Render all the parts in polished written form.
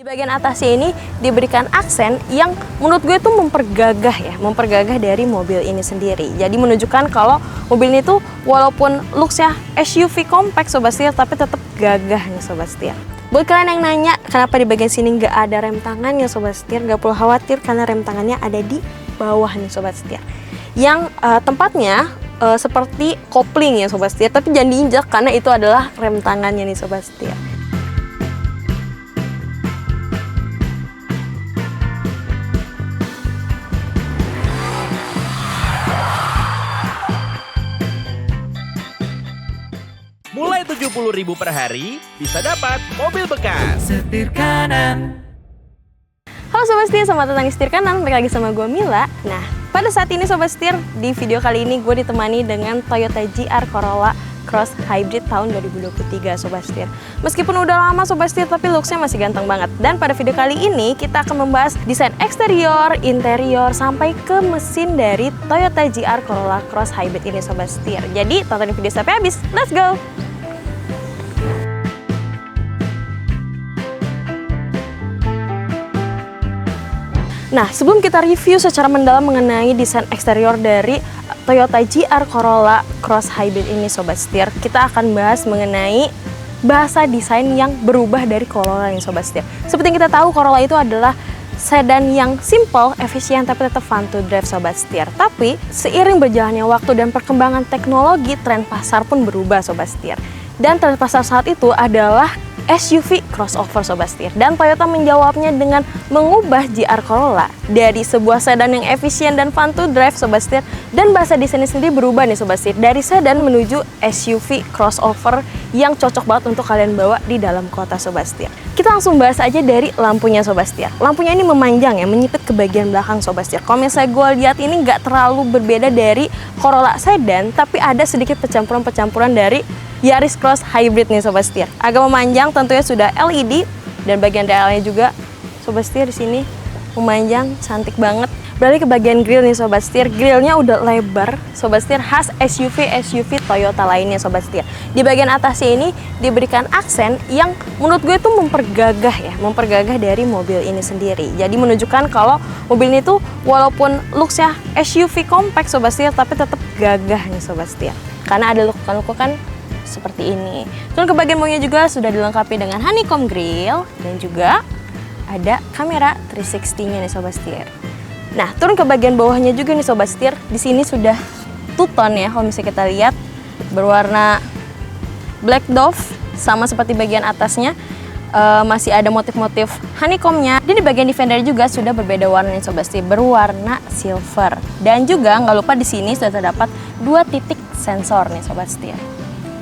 Bagian atasnya ini diberikan aksen yang menurut gue tuh mempergagah dari mobil ini sendiri. Jadi menunjukkan kalau mobil ini tuh walaupun looks-nya SUV compact Sobat Setir, tapi tetap gagah nih Sobat Setir. Buat kalian yang nanya kenapa di bagian sini nggak ada rem tangannya Sobat Setir, nggak perlu khawatir karena rem tangannya ada di bawah nih Sobat Setir. Yang tempatnya seperti kopling ya Sobat Setir, tapi jangan diinjak karena itu adalah rem tangannya nih Sobat Setir. Mulai 70.000 per hari, bisa dapat mobil bekas. Setir kanan. Halo Sobat Setir, selamat datang di Setir Kanan. Balik lagi sama gue Mila. Nah, pada saat ini Sobat Setir, di video kali ini gue ditemani dengan Toyota GR Corolla Cross Hybrid tahun 2023 Sobat Setir. Meskipun udah lama Sobat Setir, tapi looks-nya masih ganteng banget. Dan pada video kali ini kita akan membahas desain eksterior, interior, sampai ke mesin dari Toyota GR Corolla Cross Hybrid ini Sobat Setir. Jadi tontonin video sampai habis, let's go! Nah, sebelum kita review secara mendalam mengenai desain eksterior dari Toyota GR Corolla Cross Hybrid ini Sobat Setir, kita akan bahas mengenai bahasa desain yang berubah dari Corolla nih Sobat Setir. Seperti yang kita tahu, Corolla itu adalah sedan yang simple, efisien, tapi tetap fun to drive Sobat Setir. Tapi seiring berjalannya waktu dan perkembangan teknologi, tren pasar pun berubah Sobat Setir. Dan tren pasar saat itu adalah SUV crossover Sobat Setir, dan Toyota menjawabnya dengan mengubah GR Corolla dari sebuah sedan yang efisien dan fun to drive Sobat Setir, dan bahasa desainnya sendiri berubah nih Sobat Setir, dari sedan menuju SUV crossover yang cocok banget untuk kalian bawa di dalam kota Sobat Setir. Kita langsung bahas aja dari lampunya Sobat Setir. Lampunya ini memanjang ya, menyipit ke bagian belakang Sobat Setir. Kalau misalnya gue lihat ini nggak terlalu berbeda dari Corolla sedan, tapi ada sedikit pencampuran dari Yaris Cross Hybrid nih Sobat Setir. Agak memanjang, tentunya sudah LED, dan bagian DL-nya juga Sobat Setir di sini memanjang, cantik banget. Beralih ke bagian grill nih Sobat Setir. Grillnya udah lebar Sobat Setir, khas SUV Toyota lainnya Sobat Setir. Di bagian atasnya ini diberikan aksen yang menurut gue tuh mempergagah dari mobil ini sendiri. Jadi menunjukkan kalau mobil ini tuh walaupun looks-nya SUV compact Sobat Setir, tapi tetap gagah nih Sobat Setir. Karena ada lekukan-lekukan seperti ini. Turun ke bagian bawahnya juga sudah dilengkapi dengan honeycomb grill, dan juga ada kamera 360-nya nih Sobat Setir. Nah, turun ke bagian bawahnya juga nih Sobat Setir. Di sini sudah two-tone ya, kalau misalnya kita lihat berwarna black dove, sama seperti bagian atasnya masih ada motif-motif honeycomb-nya. Dan di bagian defender juga sudah berbeda warna nih Sobat Setir, berwarna silver. Dan juga nggak lupa di sini sudah terdapat 2 titik sensor nih Sobat Setir.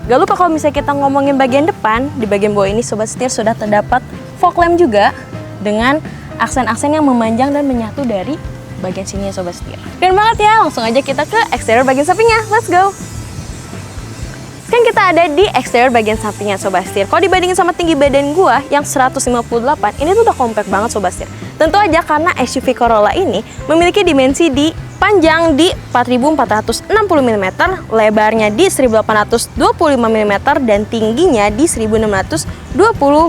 Gak lupa kalau misalnya kita ngomongin bagian depan, di bagian bawah ini Sobat Setir sudah terdapat fog lamp juga dengan aksen-aksen yang memanjang dan menyatu dari bagian sini ya Sobat Setir. Keren banget ya, langsung aja kita ke eksterior bagian sampingnya, let's go! Sekarang kita ada di eksterior bagian sampingnya Sobat Setir. Kalau dibandingin sama tinggi badan gua yang 158, ini tuh udah compact banget Sobat Setir. Tentu aja karena SUV Corolla ini memiliki dimensi di panjang di 4.460 mm, lebarnya di 1.825 mm, dan tingginya di 1.620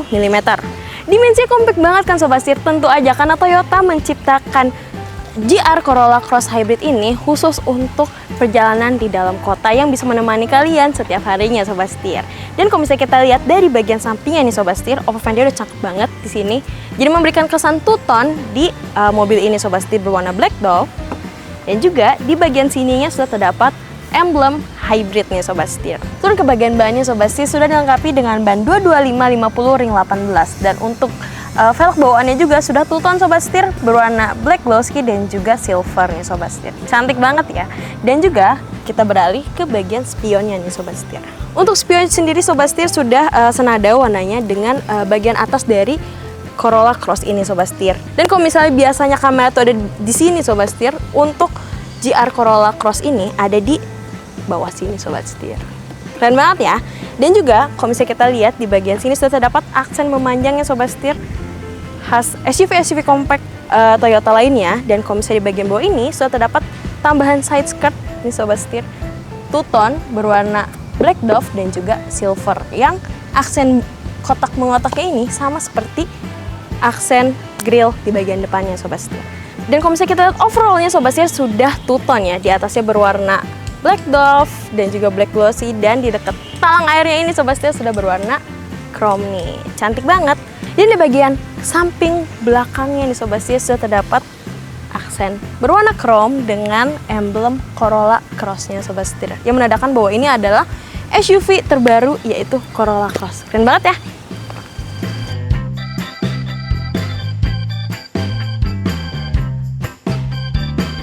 mm. Dimensinya compact banget kan Sobat Setir? Tentu aja karena Toyota menciptakan GR Corolla Cross Hybrid ini khusus untuk perjalanan di dalam kota yang bisa menemani kalian setiap harinya Sobat Setir. Dan kalau misalnya kita lihat dari bagian sampingnya nih Sobat Setir, overfendnya udah cakep banget di sini. Jadi memberikan kesan two-tone di mobil ini Sobat Setir berwarna black dove. Dan juga di bagian sininya sudah terdapat emblem hybrid nih Sobat Setir. Turun ke bagian bannya Sobat Setir sudah dilengkapi dengan ban 225/50 ring 18. Dan untuk velg bawaannya juga sudah two-tone Sobat Setir berwarna black glossy dan juga silver nih Sobat Setir. Cantik banget ya. Dan juga kita beralih ke bagian spionnya nih Sobat Setir. Untuk spion sendiri Sobat Setir sudah senada warnanya dengan bagian atas dari Corolla Cross ini Sobat Setir. Dan kalau misalnya biasanya kamera tuh ada di sini Sobat Setir, untuk GR Corolla Cross ini ada di bawah sini Sobat Setir. Keren banget ya. Dan juga kalau misalnya kita lihat di bagian sini sudah terdapat aksen memanjangnya Sobat Setir, khas SUV compact Toyota lainnya. Dan kalau misalnya di bagian bawah ini sudah terdapat tambahan side skirt nih Sobat Setir, two-tone berwarna black dove dan juga silver, yang aksen kotak mengotaknya ini sama seperti aksen grill di bagian depannya Sobat Setir. Dan kalau misalnya kita lihat overallnya Sobat Setir sudah two-tone ya. Di atasnya berwarna black dove dan juga black glossy, dan di dekat talang airnya ini Sobat Setir sudah berwarna chrome nih. Cantik banget. Dan di bagian samping belakangnya nih Sobat Setir sudah terdapat aksen berwarna chrome dengan emblem Corolla Cross-nya Sobat Setir, yang menandakan bahwa ini adalah SUV terbaru yaitu Corolla Cross. Keren banget ya.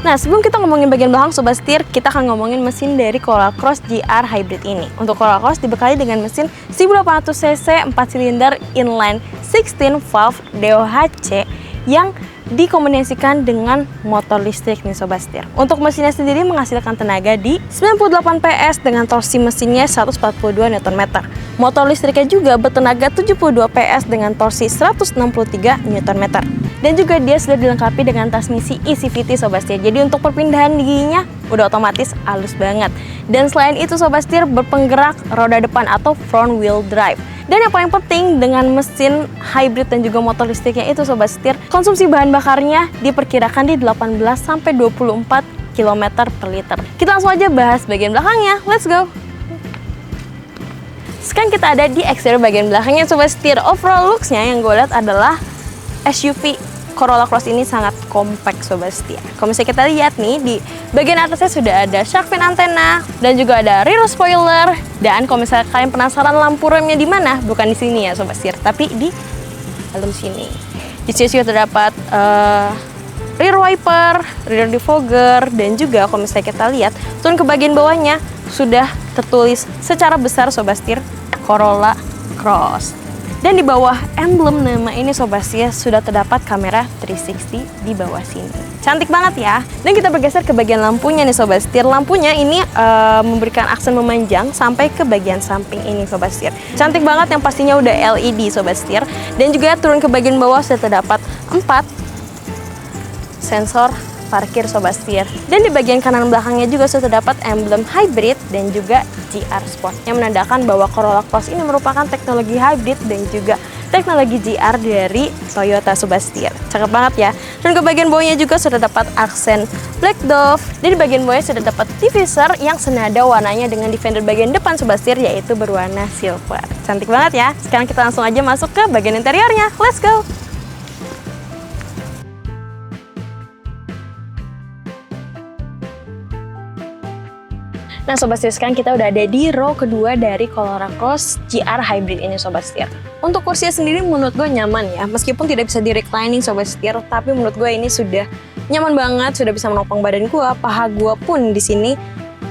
Nah, sebelum kita ngomongin bagian belakang Sobat Setir, kita akan ngomongin mesin dari Corolla Cross GR Hybrid ini. Untuk Corolla Cross dibekali dengan mesin 1800 cc 4 silinder inline 16 valve DOHC yang dikombinasikan dengan motor listrik nih Sobat Setir. Untuk mesinnya sendiri menghasilkan tenaga di 98 PS dengan torsi mesinnya 142 Nm. Motor listriknya juga bertenaga 72 PS dengan torsi 163 Nm. Dan juga dia sudah dilengkapi dengan transmisi ECVT Sobat Setir. Jadi untuk perpindahan giginya udah otomatis halus banget. Dan selain itu Sobat Setir berpenggerak roda depan atau front wheel drive. Dan yang paling penting dengan mesin hybrid dan juga motor listriknya itu Sobat Setir, konsumsi bahan bakarnya diperkirakan di 18 sampai 24 km per liter. Kita langsung aja bahas bagian belakangnya. Let's go. Sekarang kita ada di eksterior bagian belakangnya Sobat Setir. Overall looks-nya yang gue lihat adalah SUV Corolla Cross ini sangat compact Sobat Setir. Kalau misalnya kita lihat nih, di bagian atasnya sudah ada shark fin antena dan juga ada rear spoiler. Dan kalau misalnya kalian penasaran lampu remnya di mana, bukan di sini ya Sobat Setir, tapi di dalam sini. Di sini juga terdapat rear wiper, rear defogger, dan juga kalau misalnya kita lihat turun ke bagian bawahnya sudah tertulis secara besar Sobat Setir Corolla Cross. Dan di bawah emblem nama ini Sobat Setir sudah terdapat kamera 360 di bawah sini. Cantik banget ya. Dan kita bergeser ke bagian lampunya nih Sobat Setir. Lampunya ini memberikan aksen memanjang sampai ke bagian samping ini Sobat Setir. Cantik banget, yang pastinya udah LED Sobat Setir. Dan juga turun ke bagian bawah sudah terdapat 4 sensor parkir Sobat Setir. Dan di bagian kanan belakangnya juga sudah terdapat emblem hybrid dan juga GR Sport, yang menandakan bahwa Corolla Cross ini merupakan teknologi hybrid dan juga teknologi GR dari Toyota Sobat Setir. Cakep banget ya. Dan ke bagian bawahnya juga sudah dapat aksen black dove. Dan di bagian bawahnya sudah dapat diffuser yang senada warnanya dengan Defender bagian depan Sobat Setir, yaitu berwarna silver. Cantik banget ya. Sekarang kita langsung aja masuk ke bagian interiornya. Let's go. Nah Sobat Setir, sekarang kita udah ada di row kedua dari Corolla Cross GR Hybrid ini Sobat Setir. Untuk kursinya sendiri menurut gue nyaman ya, meskipun tidak bisa di reclining Sobat Setir, tapi menurut gue ini sudah nyaman banget, sudah bisa menopang badan gue, paha gue pun di sini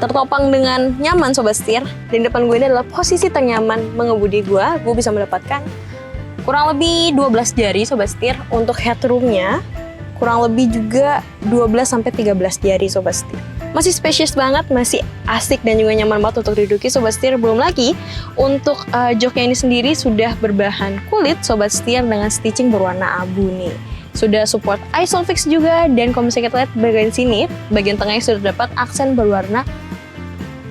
tertopang dengan nyaman Sobat Setir. Dan depan gue ini adalah posisi ternyaman mengemudi gue bisa mendapatkan kurang lebih 12 jari Sobat Setir. Untuk headroomnya kurang lebih juga 12-13 jari Sobat Setir. Masih spacious banget, masih asik dan juga nyaman banget untuk diduduki Sobat Setir. Belum lagi untuk joknya ini sendiri sudah berbahan kulit Sobat Setir dengan stitching berwarna abu nih. Sudah support Isofix juga, dan kalau misalnya kita lihat bagian sini, bagian tengahnya sudah dapat aksen berwarna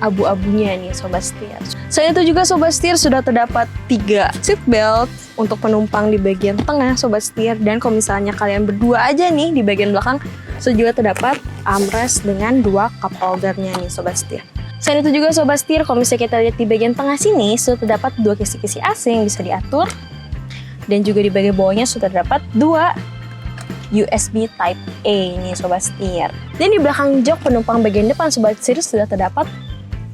abu-abunya nih Sobat Setir. Selain itu juga Sobat Setir sudah terdapat 3 seat belt untuk penumpang di bagian tengah Sobat Setir. Dan kalau misalnya kalian berdua aja nih di bagian belakang, juga terdapat armrest dengan 2 cup holdernya nih Sobat Setir. Selain itu juga Sobat Setir, kalau misalnya kita lihat di bagian tengah sini sudah terdapat 2 kisi-kisi AC yang bisa diatur. Dan juga di bagian bawahnya sudah terdapat 2 USB Type A nih Sobat Setir. Dan di belakang jok penumpang bagian depan Sobat Setir sudah terdapat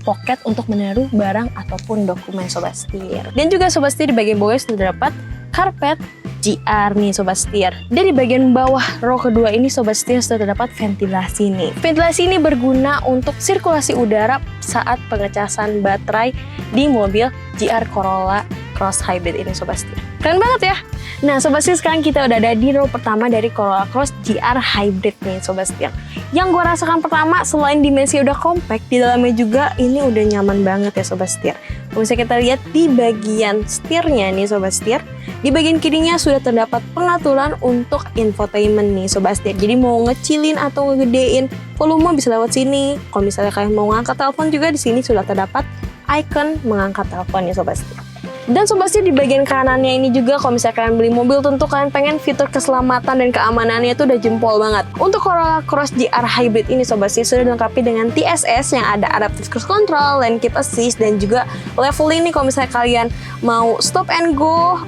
pocket untuk menaruh barang ataupun dokumen Sobat Setir. Dan juga Sobat Setir di bagian bawah sudah terdapat karpet GR nih Sobat Setir. Dan di bagian bawah row kedua ini Sobat Setir sudah terdapat ventilasi nih. Ventilasi ini berguna untuk sirkulasi udara saat pengecasan baterai di mobil GR Corolla Cross Hybrid ini Sobat Setir. Keren banget ya. Nah Sobat Setir, sekarang kita udah ada di row pertama dari Corolla Cross GR Hybrid nih Sobat Setir. Yang gue rasakan pertama, selain dimensi udah compact, di dalamnya juga ini udah nyaman banget ya Sobat Setir. Kalau misalnya kita lihat di bagian setirnya nih Sobat Setir, di bagian kirinya sudah terdapat pengaturan untuk infotainment nih Sobat Setir. Jadi mau ngecilin atau ngegedein volume bisa lewat sini. Kalau misalnya kalian mau ngangkat telepon juga, di sini sudah terdapat icon mengangkat telepon nih Sobat Setir. Dan Sobat Setir, di bagian kanannya ini juga kalau misalnya kalian beli mobil, tentu kalian pengen fitur keselamatan dan keamanannya itu udah jempol banget. Untuk Corolla Cross GR Hybrid ini Sobat Setir sudah dilengkapi dengan TSS yang ada adaptive cruise control, lane keep assist, dan juga leveling nih kalau misalnya kalian mau stop and go,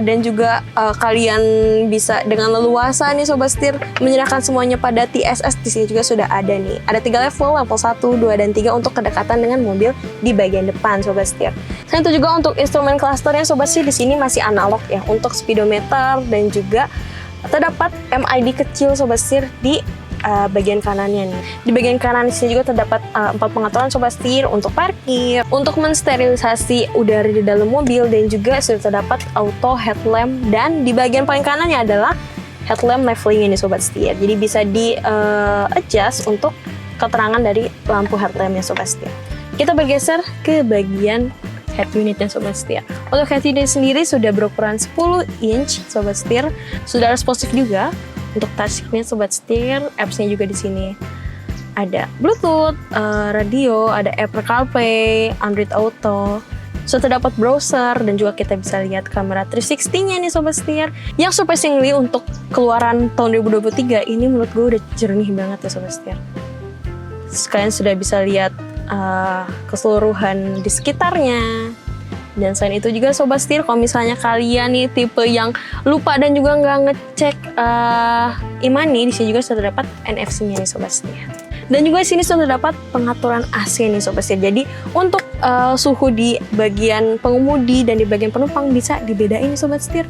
dan juga kalian bisa dengan leluasa nih Sobat Setir menyerahkan semuanya pada TSS. Di sini juga sudah ada nih, ada 3 level 1, 2, dan 3 untuk kedekatan dengan mobil di bagian depan Sobat Setir. Selain itu juga untuk instrumen clusternya Sobat Setir di sini masih analog ya, untuk speedometer, dan juga terdapat MID kecil Sobat Setir di bagian kanannya nih. Di bagian kanan di sini juga terdapat 4 pengaturan Sobat Setir untuk parkir, untuk mensterilisasi udara di dalam mobil, dan juga sudah terdapat auto headlamp, dan di bagian paling kanannya adalah headlamp leveling ini Sobat Setir. Jadi bisa di adjust untuk keterangan dari lampu headlampnya Sobat Setir. Kita bergeser ke bagian head unitnya Sobat Setir. Untuk head unit sendiri sudah berukuran 10 inch Sobat Setir, sudah responsif juga. Untuk touchscreen Sobat Setir, apps-nya juga di sini ada Bluetooth, radio, ada Apple CarPlay, Android Auto. Sudah terdapat browser, dan juga kita bisa lihat kamera 360-nya nih Sobat Setir. Yang surprisingly untuk keluaran tahun 2023 ini menurut gue udah jernih banget ya Sobat Setir. Kalian sudah bisa lihat keseluruhan di sekitarnya. Dan selain itu juga Sobat Setir, kalau misalnya kalian nih tipe yang lupa dan juga nggak ngecek e-money, di sini juga sudah terdapat NFC-nya nih Sobat Setir. Dan juga di sini sudah terdapat pengaturan AC nih Sobat Setir. Jadi untuk suhu di bagian pengemudi dan di bagian penumpang bisa dibedain nih Sobat Setir.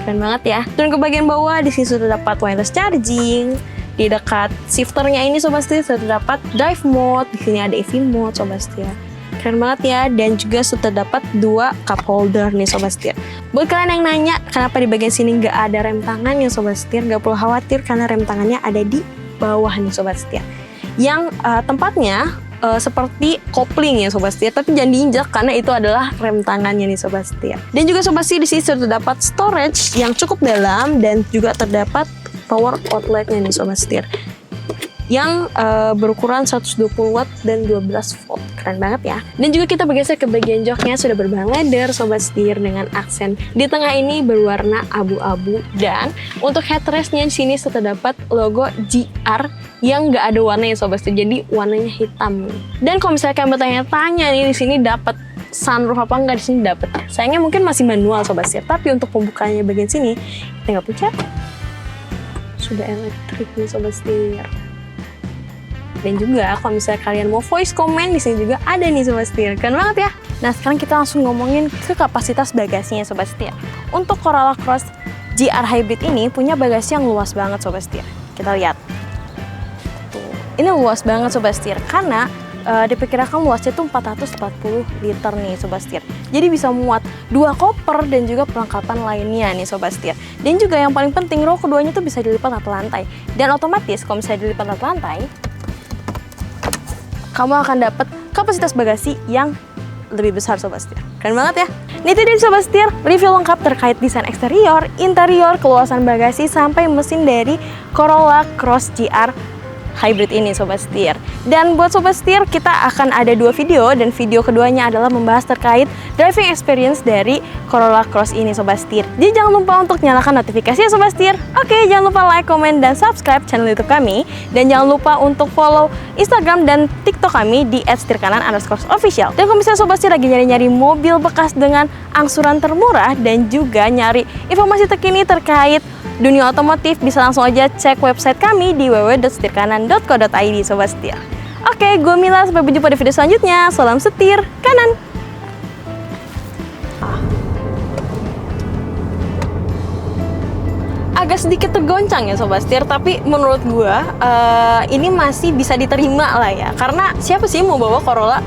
Keren banget ya. Dan ke bagian bawah di sini sudah terdapat wireless charging. Di dekat shifternya ini Sobat Setir sudah terdapat drive mode. Di sini ada EV mode Sobat Setir. Keren banget ya. Dan juga sudah terdapat 2 cup holder nih Sobat Setir. Buat kalian yang nanya kenapa di bagian sini nggak ada rem tangan ya Sobat Setir, nggak perlu khawatir karena rem tangannya ada di bawah nih Sobat Setir. Yang tempatnya seperti kopling ya Sobat Setir, tapi jangan diinjak karena itu adalah rem tangannya nih Sobat Setir. Dan juga Sobat Setir di sini sudah terdapat storage yang cukup dalam, dan juga terdapat power outlet-nya nih Sobat Setir yang berukuran 120 watt dan 12 volt. Keren banget ya. Dan juga kita bergeser ke bagian joknya, sudah berbahan leather Sobat Setir dengan aksen di tengah ini berwarna abu-abu. Dan untuk headrestnya di sini sudah terdapat logo GR yang nggak ada warnanya Sobat Setir, jadi warnanya hitam. Dan kalau misalnya kalian bertanya-tanya nih, di sini dapat sunroof apa enggak, di sini dapat. Sayangnya mungkin masih manual Sobat Setir, tapi untuk pembukanya bagian sini kita nggak pencet, sudah elektrik nih Sobat Setir. Dan juga kalau misalnya kalian mau voice comment, di sini juga ada nih Sobat Setir. Keren banget ya. Nah, sekarang kita langsung ngomongin ke kapasitas bagasinya Sobat Setir. Untuk Corolla Cross GR Hybrid ini punya bagasi yang luas banget Sobat Setir. Kita lihat. Tuh, ini luas banget Sobat Setir karena diperkirakan luasnya itu 440 liter nih Sobat Setir. Jadi bisa muat 2 koper dan juga perlengkapan lainnya nih Sobat Setir. Dan juga yang paling penting, row keduanya tuh bisa dilipat satu lantai. Dan otomatis kalau misalnya dilipat satu lantai, kamu akan dapat kapasitas bagasi yang lebih besar Sobat Setir. Keren banget ya. Ini tadi Sobat Setir, review lengkap terkait desain eksterior, interior, keluasan bagasi, sampai mesin dari Corolla Cross GR Hybrid ini Sobat Setir. Dan buat Sobat Setir, kita akan ada 2 video, dan video keduanya adalah membahas terkait driving experience dari Corolla Cross ini Sobat Setir. Jadi jangan lupa untuk nyalakan notifikasi ya Sobat Setir. Oke, jangan lupa like, komen, dan subscribe channel YouTube kami. Dan jangan lupa untuk follow Instagram dan TikTok kami di @setirkanan_official. Dan kalau misalnya Sobat Setir lagi nyari-nyari mobil bekas dengan angsuran termurah dan juga nyari informasi terkini terkait dunia otomotif, bisa langsung aja cek website kami di www.setirkanan.co.id Sobat Setir. Oke, gue Mila, sampai berjumpa di video selanjutnya. Salam setir kanan. Agak sedikit tergoncang ya Sobat Setir, tapi menurut gue ini masih bisa diterima lah ya. Karena siapa sih mau bawa Corolla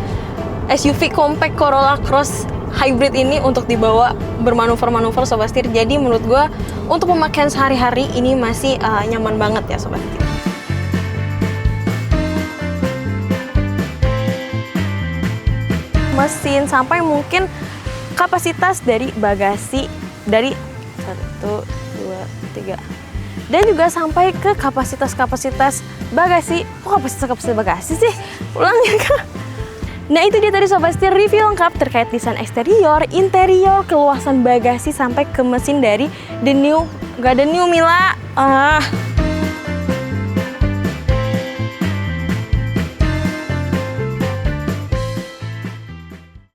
SUV compact Corolla Cross Hybrid ini untuk dibawa bermanuver-manuver Sobat Setir. Jadi menurut gue untuk pemakaian sehari-hari ini masih nyaman banget ya Sobat Setir. Mesin sampai mungkin kapasitas dari bagasi dari 1, 2, 3, dan juga sampai ke kapasitas bagasi. Kok kapasitas bagasi sih? Ulang ya Kak. Nah itu dia tadi Sobat Setir review lengkap terkait desain eksterior, interior, keluasan bagasi sampai ke mesin dari the new, gak the new Mila.